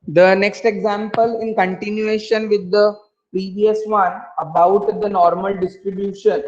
The next example in continuation with the previous one about the normal distribution.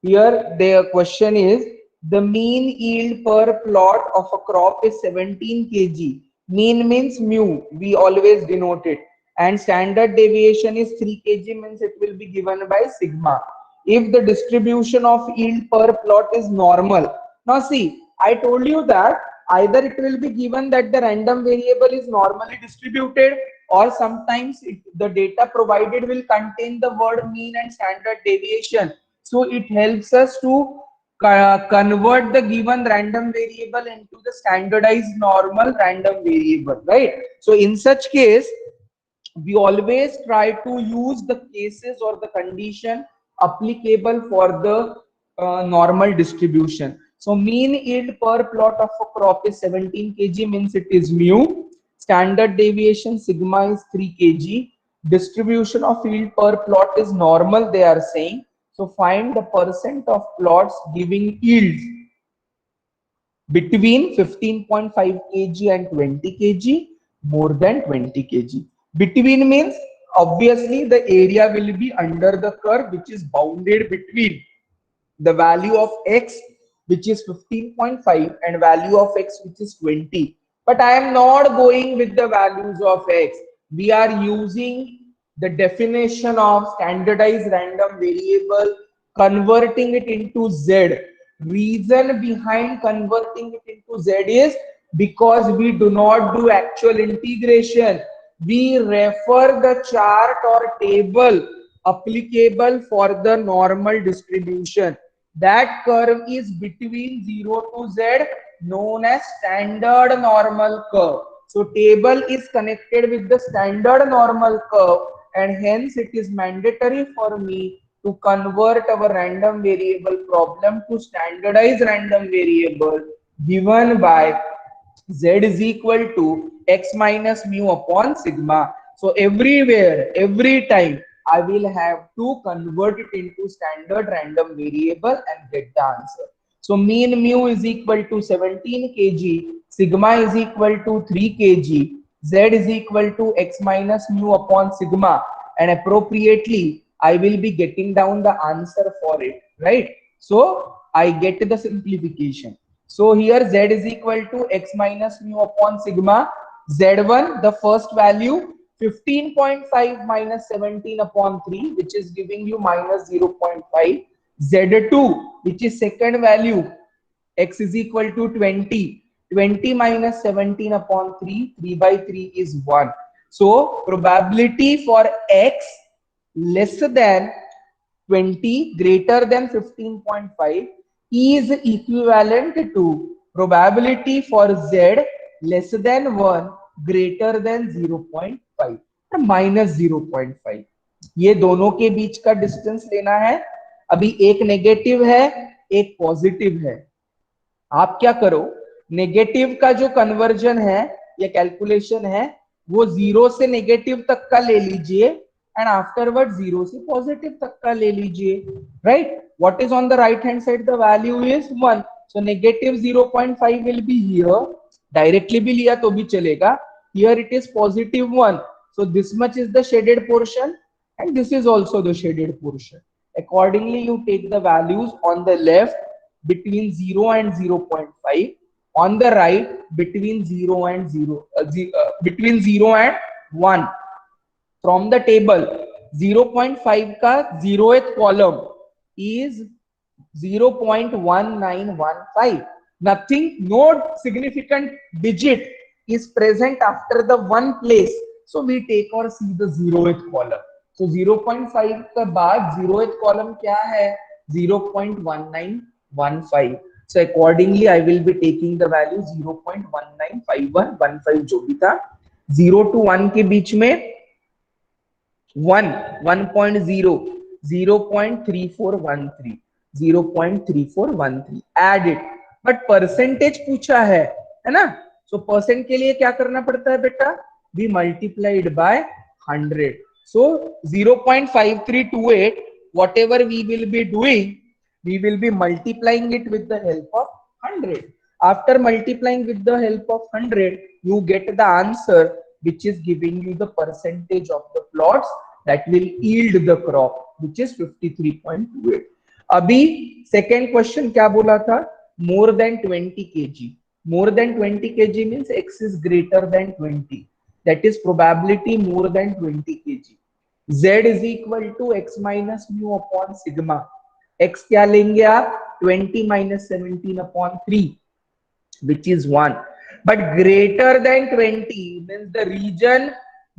Here the question is the mean yield per plot of a crop is 17 kg. Mean means mu, we always denote it. And standard deviation is 3 kg means it will be given by sigma. If the distribution of yield per plot is normal. Now see, I told you that either it will be given that the random variable is normally distributed, or sometimes the data provided will contain the word mean and standard deviation. So it helps us to convert the given random variable into the standardized normal random variable, right? So in such case, we always try to use the cases or the condition applicable for the normal distribution. So mean yield per plot of a crop is 17 kg means it is mu. Standard deviation sigma is 3 kg. Distribution of yield per plot is normal, they are saying. So find the percent of plots giving yields between 15.5 kg and 20 kg, more than 20 kg. Between means obviously the area will be under the curve which is bounded between the value of x which is 15.5 and value of x which is 20. But I am not going with the values of x. We are using the definition of standardized random variable, converting it into z. Reason behind converting it into z is because we do not do actual integration. We refer the chart or table applicable for the normal distribution. That curve is between 0 to z, known as standard normal curve. So table is connected with the standard normal curve, and hence it is mandatory for me to convert our random variable problem to standardized random variable given by z is equal to x minus mu upon sigma. So everywhere, every time, I will have to convert it into standard random variable and get the answer. So mean mu is equal to 17 kg, sigma is equal to 3 kg, z is equal to x minus mu upon sigma, and appropriately I will be getting down the answer for it, right? So I get the simplification. So here z is equal to x minus mu upon sigma. Z1, the first value, 15.5 minus 17 upon 3, which is giving you minus 0.5. Z2, which is second value, x is equal to 20. 20 minus 17 upon 3, 3 by 3 is 1. So probability for x less than 20 greater than 15.5 is equivalent to probability for z less than 1 greater than 0.5 minus 0.5. ये दोनों के बीच का distance लेना है. अभी एक negative है, एक पॉजिटिव है. आप क्या करो, नेगेटिव का जो कन्वर्जन है या कैलकुलेशन है वो जीरो से नेगेटिव तक का ले लीजिए एंड आफ्टरवर्ड जीरो से पॉजिटिव तक का ले लीजिए, right? What is on the right hand side? The value is 1. So negative 0.5 will be here. Directly भी लिया तो भी चलेगा. Here it is positive 1. So this much is the shaded portion and this is also the shaded portion. Accordingly, you take the values on the left between 0 and 0.5, on the right between 0 and between 0 and 1. From the table, 0.5 का 0th column is 0.1915. Nothing, no significant digit is present after the one place. So we take or see the 0th column. So 0.5 के बाद 0th column क्या है? 0.1915. So accordingly, I will be taking the value 0.195115 जो भी था. 0 to 1 के बीच में 1, 1.0, 0.3413, 0.3413. Add it. But percentage पूछा है ना? So percent के लिए क्या करना पड़ता है बेटा? We multiplied by 100. So 0.5328, whatever we will be doing, we will be multiplying it with the help of 100. After multiplying with the help of 100, you get the answer which is giving you the percentage of the plots that will yield the crop, which is 53.28. अभी second question क्या बोला था? More than 20 kg. More than 20 kg means x is greater than 20. That is probability more than 20 kg. Z is equal to x minus mu upon sigma. X क्या लेंगे आप? 20 minus 17 upon 3, which is 1. But greater than 20 means the region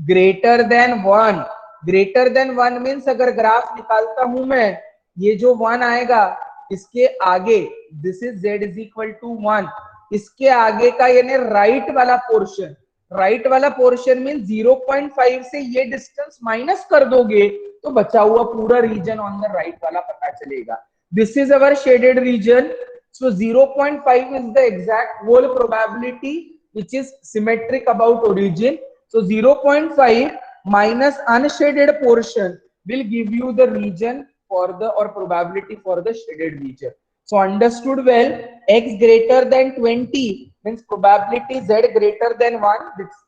greater than 1. Greater than 1 means अगर graph निकालता हूं मैं, ये जो 1 आएगा इसके आगे, this is z is equal to 1, इसके आगे का यानी राइट वाला पोर्शन, राइट वाला पोर्शन मीन 0.5 से ये डिस्टेंस माइनस कर दोगे तो बचा हुआ पूरा रीजन ऑन द राइट वाला पता चलेगा. This is our shaded region. So 0.5 is the exact whole probability which is symmetric about origin. So 0.5 minus unshaded portion will give you the region for the or probability for the shaded region. So understood well, x greater than 20 means probability z greater than 1.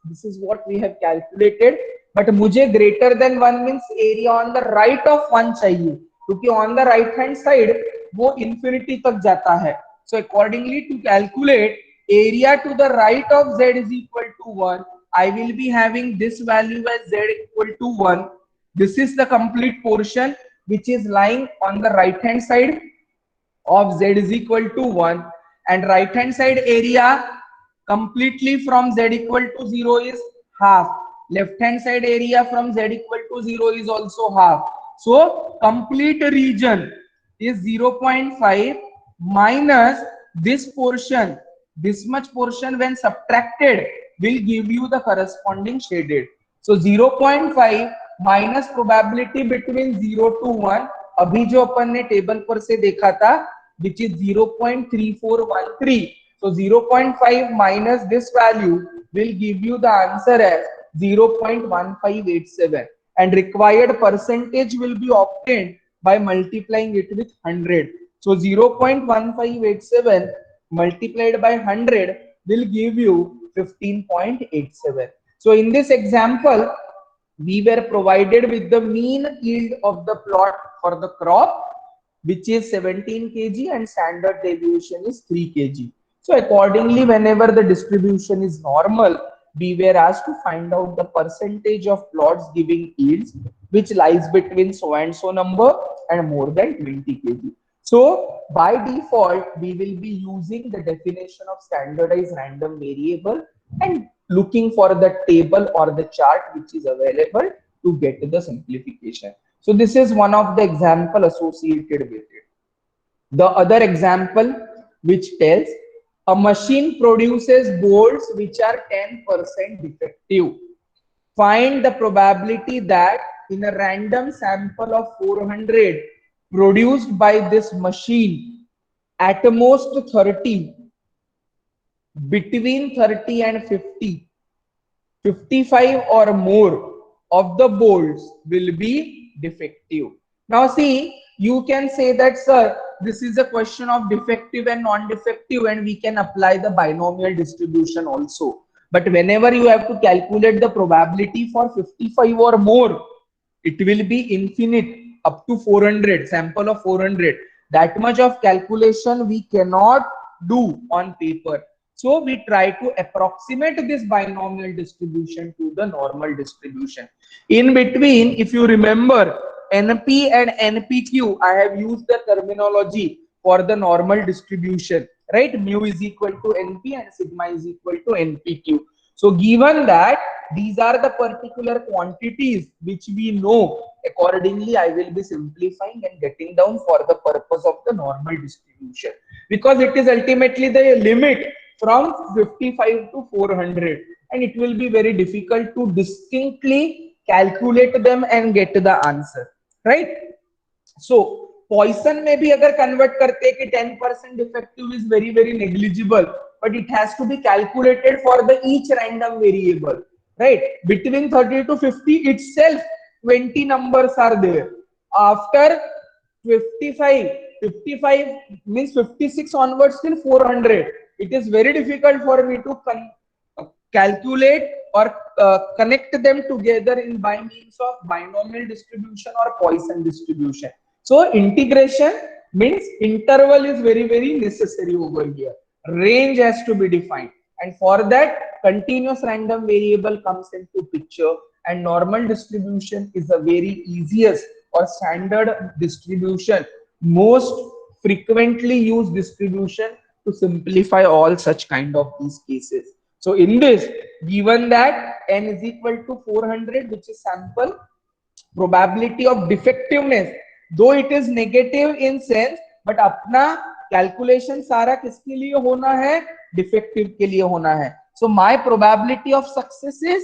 This is what we have calculated. But मुझे greater than 1 means area on the right of 1 चाहिए, क्योंकि on the right hand side वो infinity तक जाता है. So accordingly to calculate area to the right of z is equal to 1, I will be having this value as z equal to 1. This is the complete portion which is lying on the right hand side of z is equal to 1, and right hand side area completely from z equal to 0 is half. Left hand side area from z equal to 0 is also half. So complete region is 0.5 minus this portion. This much portion when subtracted will give you the corresponding shaded. So 0.5 minus probability between 0 to 1, अभी जो अपन ने table पर से देखा था, which is 0.3413. So 0.5 minus this value will give you the answer as 0.1587, and required percentage will be obtained by multiplying it with 100. So 0.1587 multiplied by 100 will give you 15.87. So in this example, we were provided with the mean yield of the plot for the crop, which is 17 kg, and standard deviation is 3 kg. So accordingly, whenever the distribution is normal, we were asked to find out the percentage of plots giving yields which lies between so and so number and more than 20 kg. So by default, we will be using the definition of standardized random variable and looking for the table or the chart which is available to get the simplification. So this is one of the example associated with it. The other example which tells a machine produces bolts which are 10% defective. Find the probability that in a random sample of 400 produced by this machine, at most 30, between 30 and 50, 55 or more of the bolts will be defective. Now see, you can say that, sir, this is a question of defective and non-defective, and we can apply the binomial distribution also. But whenever you have to calculate the probability for 55 or more, it will be infinite up to 400, sample of 400. That much of calculation we cannot do on paper. So we try to approximate this binomial distribution to the normal distribution. In between, if you remember, NP and NPQ, I have used the terminology for the normal distribution, right? Mu is equal to NP and sigma is equal to NPQ. So given that these are the particular quantities which we know, accordingly I will be simplifying and getting down for the purpose of the normal distribution, because it is ultimately the limit from 55 to 400, and it will be very difficult to distinctly calculate them and get the answer, right? So Poisson में भी अगर convert करते हैं कि 10% defective is very negligible, but it has to be calculated for the each random variable, right? Between 30 to 50 itself 20 numbers are there. After 55 means 56 onwards till 400, it is very difficult for me to calculate or connect them together in by means of binomial distribution or Poisson distribution. So integration means interval is very necessary over here. Range has to be defined, and for that continuous random variable comes into picture, and normal distribution is the very easiest or standard distribution, most frequently used distribution to simplify all such kind of these cases. So in this, given that n is equal to 400, which is sample, probability of defectiveness, though it is negative in sense, but अपना calculation सारा किसके लिए होना है, defective के लिए होना है. So my probability of success is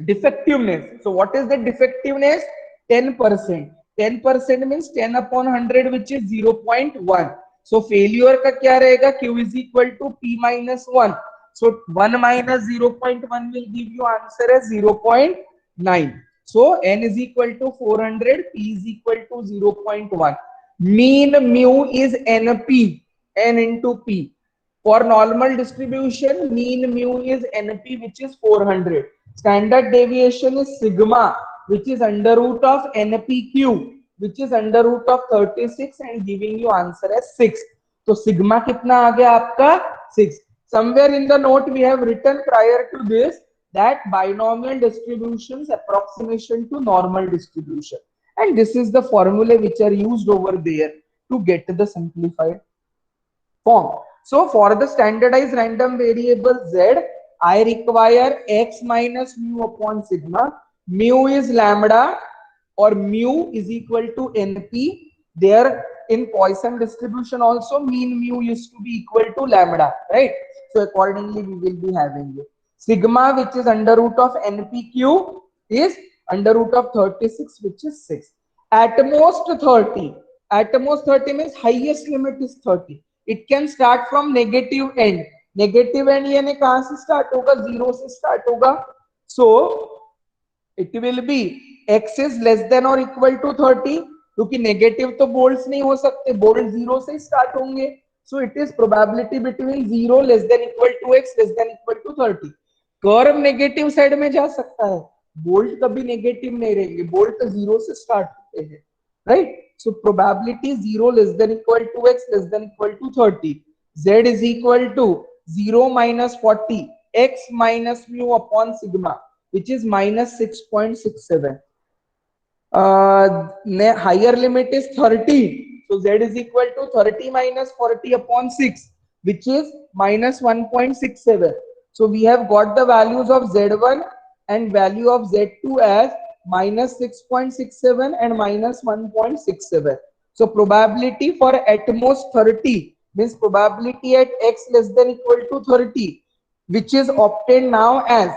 defectiveness. So what is the defectiveness? 10%. 10% means 10 upon 100, which is 0.1. So failure का क्या रहेगा? Q is equal to P minus 1. So 1 minus 0.1 will give you answer as 0.9. So n is equal to 400, P is equal to 0.1. Mean mu is NP, n into P. For normal distribution, mean mu is NP, which is 400. Standard deviation is sigma, which is under root of NPQ, which is under root of 36 and giving you answer as 6. So sigma कितना आ गया आपका? 6. Somewhere in the note we have written prior to this that binomial distributions approximation to normal distribution, and this is the formula which are used over there to get the simplified form. So for the standardized random variable z, I require x minus mu upon sigma. Mu is lambda, or mu is equal to NP. There in Poisson distribution also mean mu used to be equal to lambda, right? So accordingly we will be having it. Sigma, which is under root of NPQ, is under root of 36, which is 6. At most 30. At most 30 means highest limit is 30. It can start from negative end. Negative end यानी कहाँ से start होगा? 0 से start होगा. So it will be x is less than or equal to 30. क्योंकि negative तो bolts नहीं हो सकते, bolt 0 से start होंगे. So it is probability between 0 less than equal to x less than equal to 30. Curve negative side में जा सकता है, बोल्ट कभी नेगेटिव नहीं रहेंगे, बोल्ट 0 से स्टार्ट होते हैं, right? So probability 0 less than equal to x less than equal to 30. z is equal to 0 minus 40 x minus mu upon sigma, which is minus 6.67. Higher limit is 30, so z is equal to 30 minus 40 upon 6, which is minus 1.67. So we have got the values of z1 and value of z2 as minus 6.67 and minus 1.67. So probability for at most 30 means probability at x less than equal to 30, which is obtained now as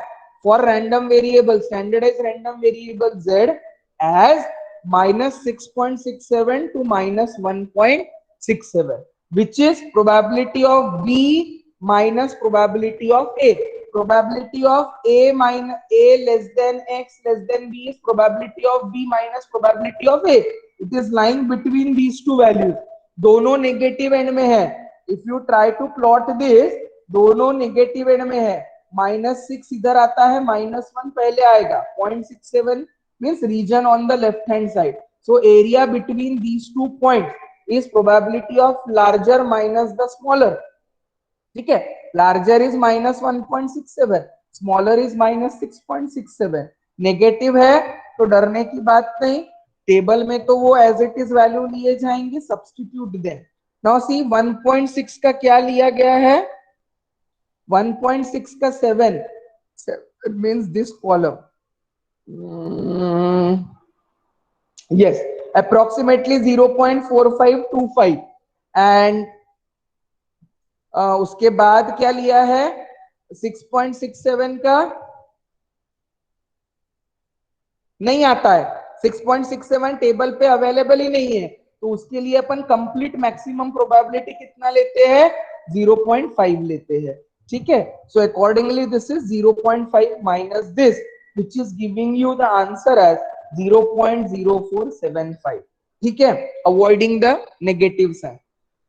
for random variable, standardized random variable z, as minus 6.67 to minus 1.67, which is probability of B minus probability of A. Probability of A minus A less than X less than B is probability of B minus probability of A. It is lying between these two values. दोनों negative end में है. If you try to plot this, दोनों negative end में है. -6 इधर आता है, -1 पहले आएगा. 0.67 means region on the left hand side. So area between these 2 points is probability of larger minus the smaller. ठीक है, larger is minus 1.67, smaller is minus 6.67. Negative है तो डरने की बात नहीं, टेबल में तो वो एज इट इज वैल्यू लिए जाएंगे, सब्स्टिट्यूट दें. नाउ सी 1.6 का क्या लिया गया है? 1.6 का 7 means this column. Yes, approximately 0.4525 and उसके बाद क्या लिया है? 6.67 का नहीं आता है, 6.67 टेबल पे अवेलेबल ही नहीं है, तो उसके लिए अपन कंप्लीट मैक्सिमम प्रोबेबिलिटी कितना लेते हैं? 0.5 लेते हैं. ठीक है, so accordingly this is 0.5 minus this, which is giving you the answer as 0.0475. ठीक है, avoiding the negative sign.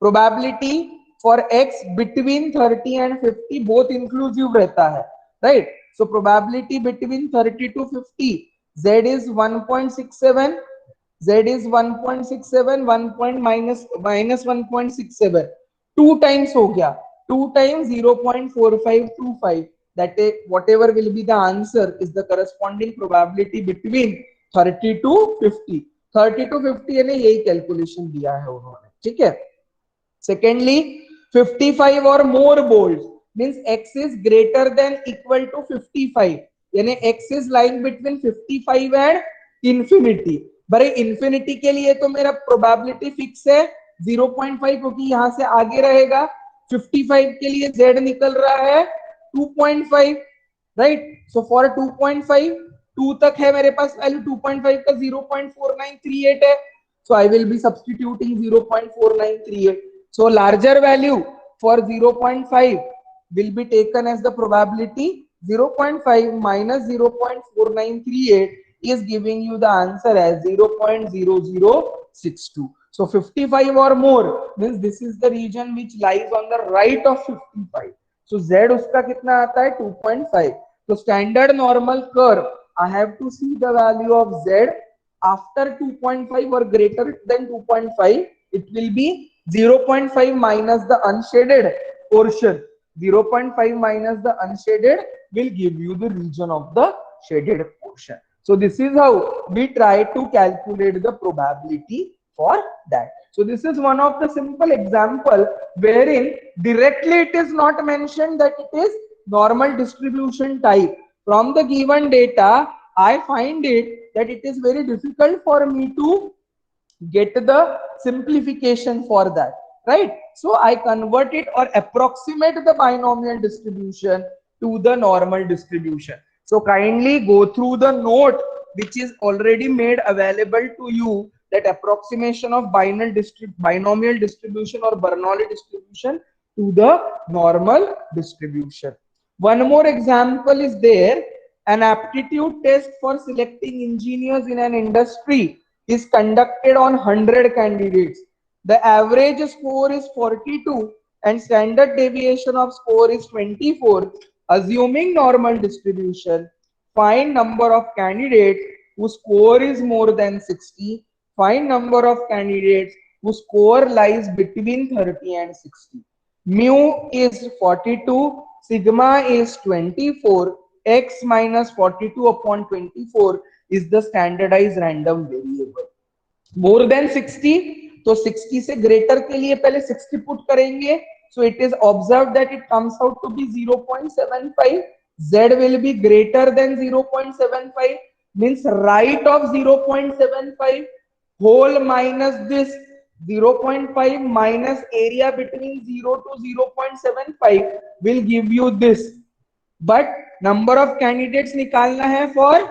Probability for x between 30 and 50 both inclusive रहता है, right? So probability between 30 to 50, z is 1.67, z is 1.67, 1 point minus 1.67, 2 times हो गया, 2 times 0.4525, that is whatever will be the answer is the corresponding probability between 30 to 50. 30 to 50 यानी यही calculation दिया है उन्होंने, ठीक है. Secondly, 55 or more bolts means x is greater than equal to 55, यानी x is lying between 55 and infinity. बड़े infinity के लिए तो मेरा probability fix है 0.5 क्योंकि यहां से आगे रहेगा. 55 के लिए z निकल रहा है 2.5, राइट. सो फॉर 2.5 2 तक है मेरे पास वैल्यू, 2.5 का 0.4938 है. So I will be substituting 0.4938. So larger value for 0.5 will be taken as the probability. 0.5 minus 0.4938 is giving you the answer as 0.0062. So 55 or more means this is the region which lies on the right of 55. So Z उसका कितना आता है 2.5. So standard normal curve, I have to see the value of Z after 2.5 or greater than 2.5. It will be 0.5 minus the unshaded portion. 0.5 minus the unshaded will give you the region of the shaded portion. So this is how we try to calculate the probability for that. So this is one of the simple example wherein directly it is not mentioned that it is normal distribution type. From the given data, I find it that it is very difficult for me to get the simplification for that, right? So I convert it or approximate the binomial distribution to the normal distribution. So kindly go through the note which is already made available to you, that approximation of binomial distribution or Bernoulli distribution to the normal distribution. One more example is there. An aptitude test for selecting engineers in an industry is conducted on 100 candidates. The average score is 42 and standard deviation of score is 24. Assuming normal distribution, find number of candidates whose score is more than 60. Find number of candidates whose score lies between 30 and 60. Mu is 42, sigma is 24, x minus 42 upon 24 is the standardized random variable. More than 60, तो 60 से greater के लिए पहले 60 put करेंगे. So it is observed that it comes out to be 0.75. Z will be greater than 0.75 means right of 0.75 whole minus this 0.5 minus area between 0 to 0.75 will give you this. But number of candidates निकालना है for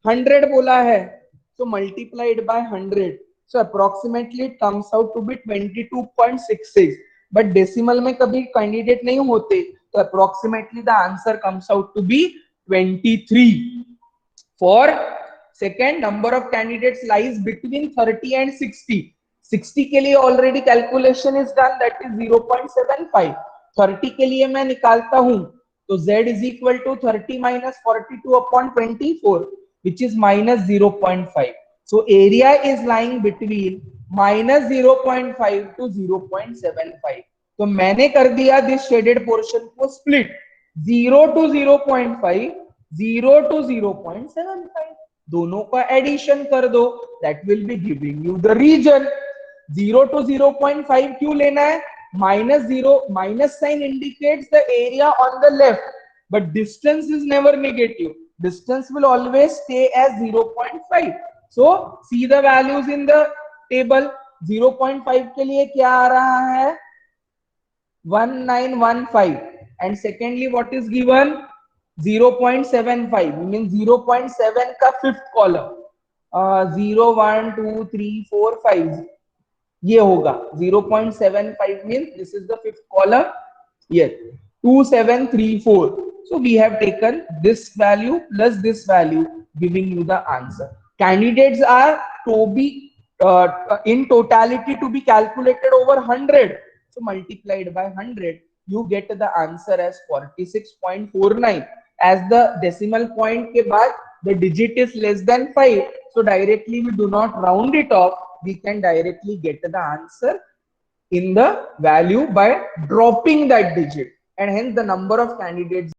100 बोला है, so multiplied by 100, so approximately it comes out to be 22.66. but decimal में कभी candidate नहीं होते, तो approximately the answer comes out to be 23. For second, number of candidates lies between 30 and 60. 60 के लिए already calculation is done, that is 0.75. 30 के लिए मैं निकालता हूं तो z is equal to 30 minus 42 upon 24, which is minus 0.5. So area is lying between minus 0.5 to 0.75. तो मैंने कर दिया this shaded portion को split 0 to 0.5, 0 to 0.75. दोनों का एडिशन कर दो, that will be giving you the region. 0 to 0.5 क्यों लेना है? Minus 0, minus sign indicates the area on the left, but distance is never negative. Distance will always stay as 0.5. So see the values in the table. 0.5 के लिए क्या आ रहा है? 1915. And secondly, what is given? 0.75 means 0.7 का fifth column. 0, 1, 2, 3, 4, 5. ये होगा 0.75 means this is the fifth column. Yes, 2734. So we have taken this value plus this value, giving you the answer. Candidates are to be in totality to be calculated over 100. So multiplied by 100, you get the answer as 46.49. As the decimal point ke baad, the digit is less than 5. So directly we do not round it off. We can directly get the answer in the value by dropping that digit. And hence the number of candidates